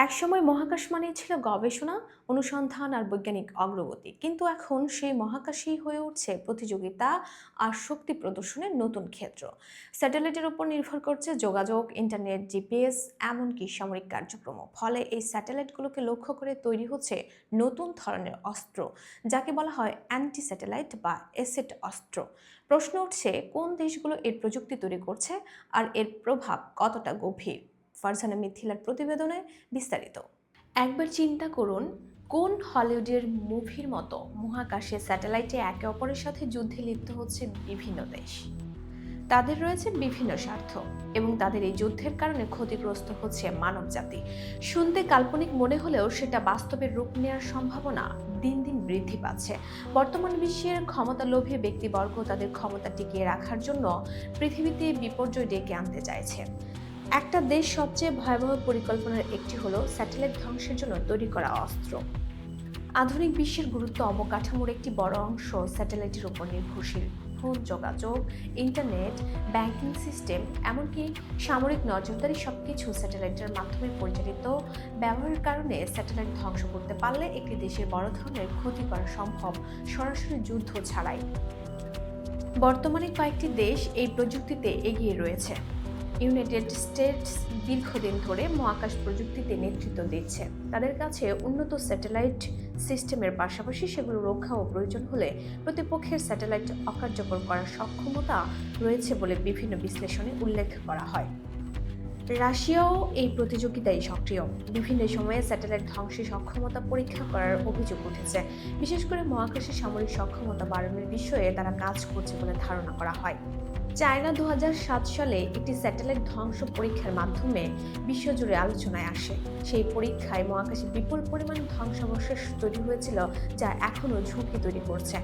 একসময় মহাকাশ মানেই ছিল গবেষণা, অনুসন্ধান আর বৈজ্ঞানিক অগ্রগতি, কিন্তু এখন সেই মহাকাশই হয়ে উঠছে প্রতিযোগিতা আর শক্তি প্রদর্শনের নতুন ক্ষেত্র। স্যাটেলাইটের উপর নির্ভর করছে যোগাযোগ, ইন্টারনেট, জিপিএস, এমনকি সামরিক কার্যক্রম। ফলে এই স্যাটেলাইটগুলোকে লক্ষ্য করে তৈরি হচ্ছে নতুন ধরনের অস্ত্র, যাকে বলা হয় অ্যান্টি স্যাটেলাইট বা এসেট অস্ত্র। প্রশ্ন উঠছে, কোন দেশগুলো এর প্রযুক্তি তৈরি করছে আর এর প্রভাব কতটা গভীর। ফারজানা মিথিলার প্রতিবেদনে বিস্তারিত। একবার চিন্তা করুন, কোন হলিউডের মুভির মতো মহাকাশে স্যাটেলাইটে একে অপরের সাথে যুদ্ধে লিপ্ত হচ্ছে বিভিন্ন দেশ। তাদের রয়েছে বিভিন্ন স্বার্থ এবং তাদের এই যুদ্ধের কারণে ক্ষতিগ্রস্ত হচ্ছে মানবজাতি। শুনতে কাল্পনিক মনে হলেও সেটা বাস্তবের রূপ নেওয়ার সম্ভাবনা দিন দিন বৃদ্ধি পাচ্ছে। বর্তমান বিশ্বের ক্ষমতালোভী ব্যক্তিবর্গ তাদের ক্ষমতা টিকিয়ে রাখার জন্য পৃথিবীতে বিপর্যয় ডেকে আনতে চাইছে। একটা দেশ সবচেয়ে ভয়াবহ পরিকল্পনার একটি হলো স্যাটেলাইট ধ্বংসের জন্য তৈরি করা অস্ত্র। আধুনিক বিশ্বের গুরুত্ব অবকাঠামোর একটি বড় অংশ স্যাটেলাইটের উপর নির্ভরশীল। ফোন যোগাযোগ, ইন্টারনেট, ব্যাংকিং সিস্টেম, এমনকি সামরিক নজরদারি সবকিছু স্যাটেলাইটের মাধ্যমে পরিচালিত। ব্যবহারের কারণে স্যাটেলাইট ধ্বংস করতে পারলে একটি দেশের বড় ধরনের ক্ষতি করা সম্ভব, সরাসরি যুদ্ধ ছাড়াই। বর্তমানে কয়েকটি দেশ এই প্রযুক্তিতে এগিয়ে রয়েছে। ইউনাইটেড স্টেটস দীর্ঘদিন ধরে মহাকাশ প্রযুক্তিতে নেতৃত্ব দিচ্ছে। তাদের কাছে উন্নত স্যাটেলাইট সিস্টেমের পাশাপাশি সেগুলো রক্ষা ও প্রয়োজন হলে প্রতিপক্ষের স্যাটেলাইট অকার্যকর করার সক্ষমতা রয়েছে বলে বিভিন্ন বিশ্লেষণে উল্লেখ করা হয়। রাশিয়াও এই প্রতিযোগিতায় সক্রিয়। বিভিন্ন সময়ে স্যাটেলাইট ধ্বংসের সক্ষমতা পরীক্ষা করার অভিযোগ উঠেছে। বিশেষ করে মহাকাশে সামরিক সক্ষমতা বাড়ানোর বিষয়ে তারা কাজ করছে বলে ধারণা করা হয়। চায়না 2007 সালে একটি স্যাটেলাইট ধ্বংস পরীক্ষার মাধ্যমে বিশ্বজুড়ে আলোচনায় আসে। সেই পরীক্ষায় মহাকাশে বিপুল পরিমাণ ধ্বংসাবশেষ তৈরি হয়েছিল, যা এখনও ঝুঁকি তৈরি করছে।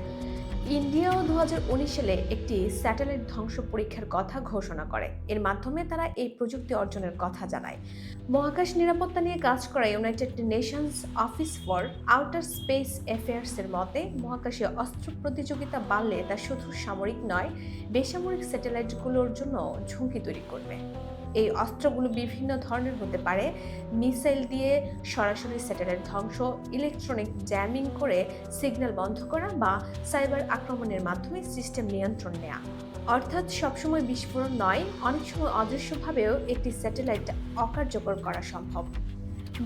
ইন্ডিয়াও 2019 সালে একটি স্যাটেলাইট ধ্বংস পরীক্ষার কথা ঘোষণা করে। এর মাধ্যমে তারা এই প্রযুক্তি অর্জনের কথা জানায়। মহাকাশ নিরাপত্তা নিয়ে কাজ করা United Nations office for outer space অ্যাফেয়ার্সের মতে, মহাকাশে অস্ত্র প্রতিযোগিতা বাড়লে তা শুধু সামরিক নয়, বেসামরিক স্যাটেলাইটগুলোর জন্য ঝুঁকি তৈরি করবে। এই অস্ত্রগুলো বিভিন্ন ধরনের হতে পারে: মিসাইল দিয়ে সরাসরি স্যাটেলাইট ধ্বংস, ইলেকট্রনিক জ্যামিং করে সিগন্যাল বন্ধ করা, বা সাইবার আক্রমণের মাধ্যমে সিস্টেম নিয়ন্ত্রণ নেওয়া। অর্থাৎ সবসময় বিস্ফোরণ নয়, অনেক সময় অদৃশ্যভাবেও একটি স্যাটেলাইট অকার্যকর করা সম্ভব।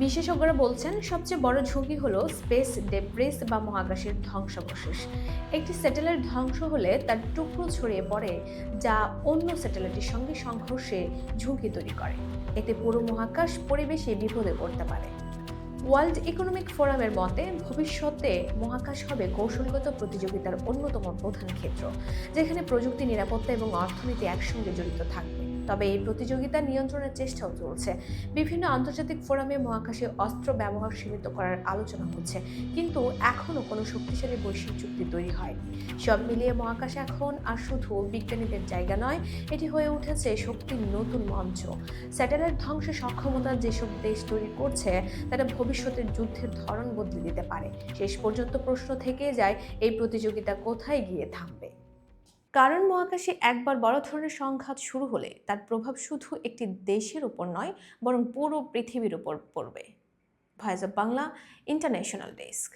বিশেষজ্ঞরা বলছেন, সবচেয়ে বড় ঝুঁকি হলো স্পেস ডেব্রিস বা মহাকাশের ধ্বংসাবশেষ। একটি স্যাটেলাইট ধ্বংস হলে তার টুকরো ছড়িয়ে পড়ে, যা অন্য স্যাটেলাইটের সঙ্গে সংঘর্ষে ঝুঁকি তৈরি করে। এতে পুরো মহাকাশ পরিবেশে বিপদে পড়তে পারে। ওয়ার্ল্ড ইকোনমিক ফোরামের মতে, ভবিষ্যতে মহাকাশ হবে কৌশলগত প্রতিযোগিতার অন্যতম প্রধান ক্ষেত্র, যেখানে প্রযুক্তি, নিরাপত্তা এবং অর্থনীতি একসঙ্গে জড়িত থাকবে। তবে এই প্রতিযোগিতা নিয়ন্ত্রণের চেষ্টাও চলছে। বিভিন্ন আন্তর্জাতিক ফোরামে মহাকাশে অস্ত্র ব্যবহার সীমিত করার আলোচনা হচ্ছে, কিন্তু এখনও কোনো শক্তিশালী বৈশ্বিক চুক্তি তৈরি হয়নি। সব মিলিয়ে মহাকাশ এখন আর শুধু বিজ্ঞানীদের জায়গা নয়, এটি হয়ে উঠেছে শক্তির নতুন মঞ্চ। স্যাটেলাইট ধ্বংসের সক্ষমতা যেসব দেশ তৈরি করছে, তারা ভবিষ্যতের যুদ্ধের ধরন বদলে দিতে পারে। শেষ পর্যন্ত প্রশ্ন থেকে যায়, এই প্রতিযোগিতা কোথায় গিয়ে থামবে। কারণ মহাকাশে একবার বড় ধরনের সংঘাত শুরু হলে তার প্রভাব শুধু একটি দেশের উপর নয়, বরং পুরো পৃথিবীর উপর পড়বে। Voice of Bangla, international desk.